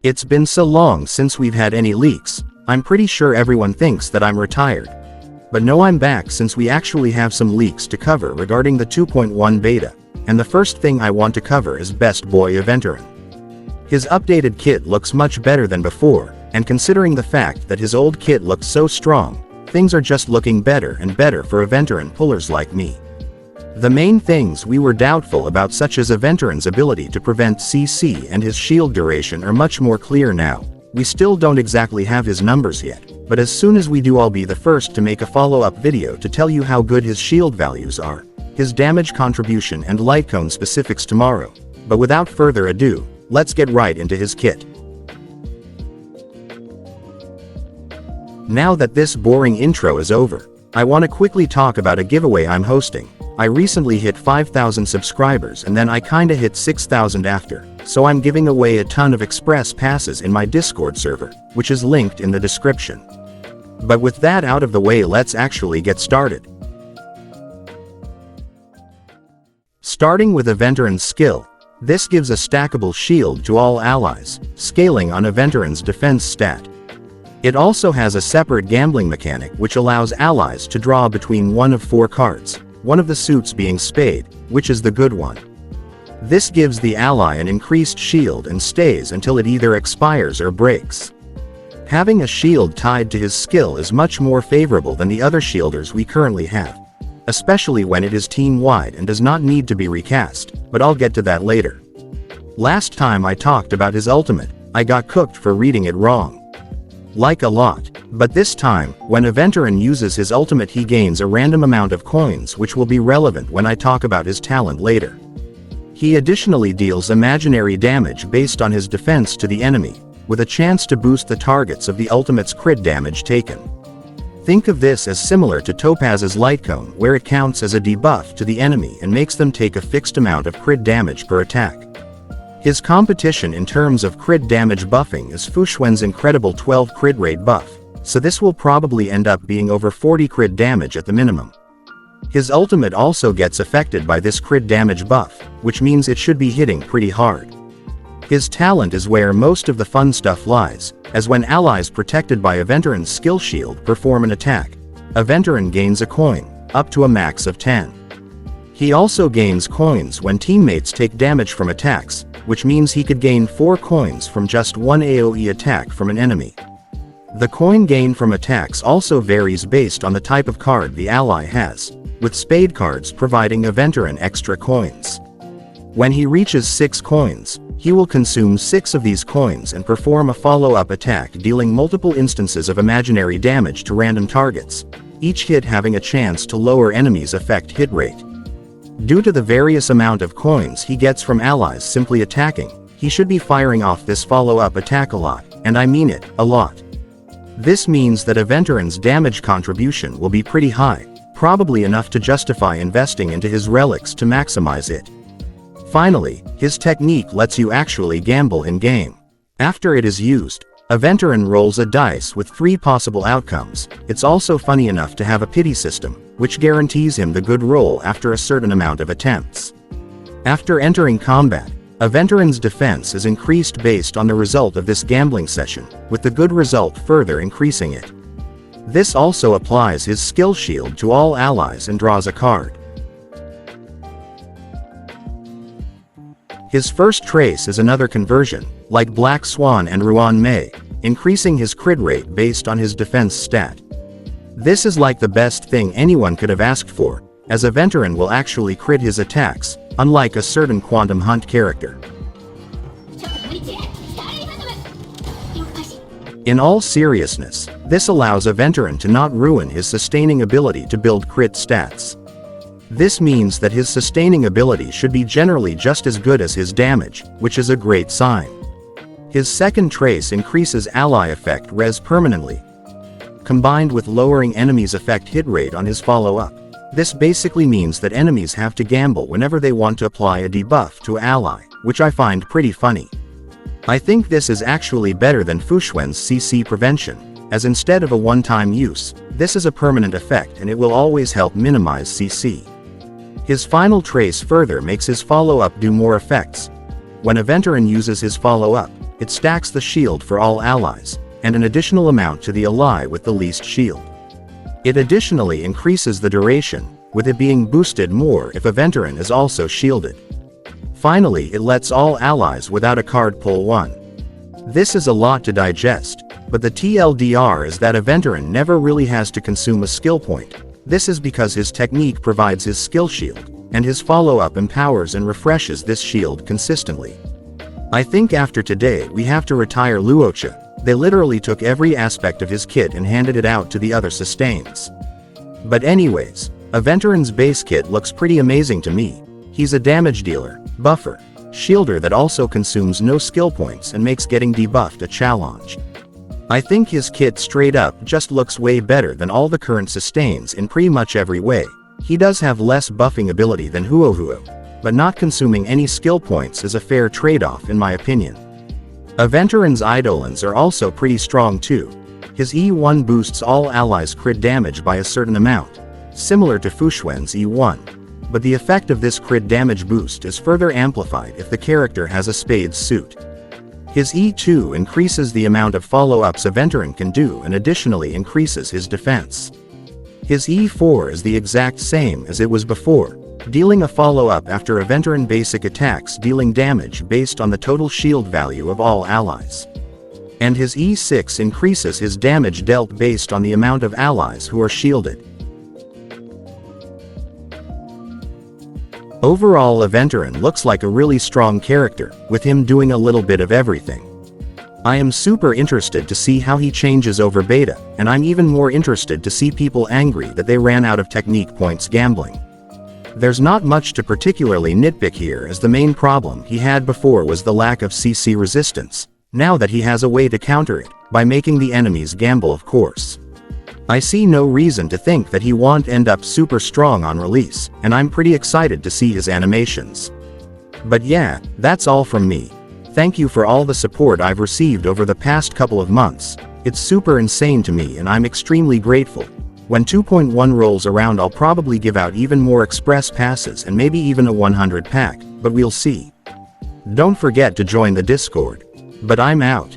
It's been so long since we've had any leaks, I'm pretty sure everyone thinks that I'm retired. But no, I'm back since we actually have some leaks to cover regarding the 2.1 beta, and the first thing I want to cover is Best Boy Aventurine. His updated kit looks much better than before, and considering the fact that his old kit looked so strong, things are just looking better and better for Aventurine pullers like me. The main things we were doubtful about, such as Aventurine's ability to prevent CC and his shield duration, are much more clear now. We still don't exactly have his numbers yet, but as soon as we do, I'll be the first to make a follow-up video to tell you how good his shield values are, his damage contribution and light cone specifics tomorrow. But without further ado, let's get right into his kit. Now that this boring intro is over, I want to quickly talk about a giveaway I'm hosting. I recently hit 5,000 subscribers and then I kinda hit 6,000 after, so I'm giving away a ton of express passes in my Discord server, which is linked in the description. But with that out of the way, let's actually get started. Starting with Aventurine's skill, this gives a stackable shield to all allies, scaling on Aventurine's defense stat. It also has a separate gambling mechanic which allows allies to draw between one of 4 cards, one of the suits being Spade, which is the good one. This gives the ally an increased shield and stays until it either expires or breaks. Having a shield tied to his skill is much more favorable than the other shielders we currently have, especially when it is team-wide and does not need to be recast, but I'll get to that later. Last time I talked about his ultimate, I got cooked for reading it wrong. Like a lot. But this time, when Aventurine uses his ultimate, he gains a random amount of coins, which will be relevant when I talk about his talent later. He additionally deals imaginary damage based on his defense to the enemy, with a chance to boost the targets of the ultimate's crit damage taken. Think of this as similar to Topaz's light cone, where it counts as a debuff to the enemy and makes them take a fixed amount of crit damage per attack. His competition in terms of crit damage buffing is Fuxuan's incredible 12 crit rate buff, so this will probably end up being over 40 crit damage at the minimum. His ultimate also gets affected by this crit damage buff, which means it should be hitting pretty hard. His talent is where most of the fun stuff lies, as when allies protected by Aventurine's skill shield perform an attack, Aventurine gains a coin, up to a max of 10. He also gains coins when teammates take damage from attacks, which means he could gain 4 coins from just one AoE attack from an enemy. The coin gain from attacks also varies based on the type of card the ally has, with Spade cards providing Aventurine extra coins. When he reaches 6 coins, he will consume 6 of these coins and perform a follow-up attack, dealing multiple instances of imaginary damage to random targets, each hit having a chance to lower enemies' effect hit rate. Due to the various amount of coins he gets from allies simply attacking, he should be firing off this follow-up attack a lot, and I mean it, a lot. This means that Aventurine's damage contribution will be pretty high, probably enough to justify investing into his relics to maximize it. Finally, his technique lets you actually gamble in-game. After it is used, Aventurine rolls a dice with 3 possible outcomes. It's also funny enough to have a pity system, which guarantees him the good roll after a certain amount of attempts. After entering combat, Aventurine's defense is increased based on the result of this gambling session, with the good result further increasing it. This also applies his skill shield to all allies and draws a card. His first trace is another conversion, like Black Swan and Ruan Mei, increasing his crit rate based on his defense stat. This is like the best thing anyone could have asked for, as Aventurine will actually crit his attacks, unlike a certain Quantum Hunt character. In all seriousness, this allows Aventurine to not ruin his sustaining ability to build crit stats. This means that his sustaining ability should be generally just as good as his damage, which is a great sign. His second trace increases ally effect res permanently, combined with lowering enemies' effect hit rate on his follow-up. This basically means that enemies have to gamble whenever they want to apply a debuff to an ally, which I find pretty funny. I think this is actually better than Fuxuan's CC prevention, as instead of a one-time use, this is a permanent effect and it will always help minimize CC. His final trace further makes his follow-up do more effects. When Aventurine uses his follow-up, it stacks the shield for all allies, and an additional amount to the ally with the least shield. It additionally increases the duration, with it being boosted more if Aventurine is also shielded. Finally, it lets all allies without a card pull 1. This is a lot to digest, but the TLDR is that Aventurine never really has to consume a skill point. This is because his technique provides his skill shield, and his follow-up empowers and refreshes this shield consistently. I think after today we have to retire Luocha. They literally took every aspect of his kit and handed it out to the other sustains. But anyways, Aventurine's base kit looks pretty amazing to me. He's a damage dealer, buffer, shielder that also consumes no skill points and makes getting debuffed a challenge. I think his kit straight up just looks way better than all the current sustains in pretty much every way. He does have less buffing ability than Huohuo, but not consuming any skill points is a fair trade-off in my opinion. Aventurine's eidolons are also pretty strong too. His E1 boosts all allies crit damage by a certain amount, similar to Fushuan's E1, but the effect of this crit damage boost is further amplified if the character has a spades suit. His E2 increases the amount of follow-ups Aventurine can do and additionally increases his defense. His E4 is the exact same as it was before, dealing a follow-up after Aventurine basic attacks dealing damage based on the total shield value of all allies. And his E6 increases his damage dealt based on the amount of allies who are shielded. Overall, Aventurine looks like a really strong character, with him doing a little bit of everything. I am super interested to see how he changes over beta, and I'm even more interested to see people angry that they ran out of technique points gambling. There's not much to particularly nitpick here, as the main problem he had before was the lack of CC resistance, now that he has a way to counter it, by making the enemies gamble of course. I see no reason to think that he won't end up super strong on release, and I'm pretty excited to see his animations. But yeah, that's all from me. Thank you for all the support I've received over the past couple of months. It's super insane to me and I'm extremely grateful. When 2.1 rolls around, I'll probably give out even more express passes and maybe even a 100 pack, but we'll see. Don't forget to join the Discord. But I'm out.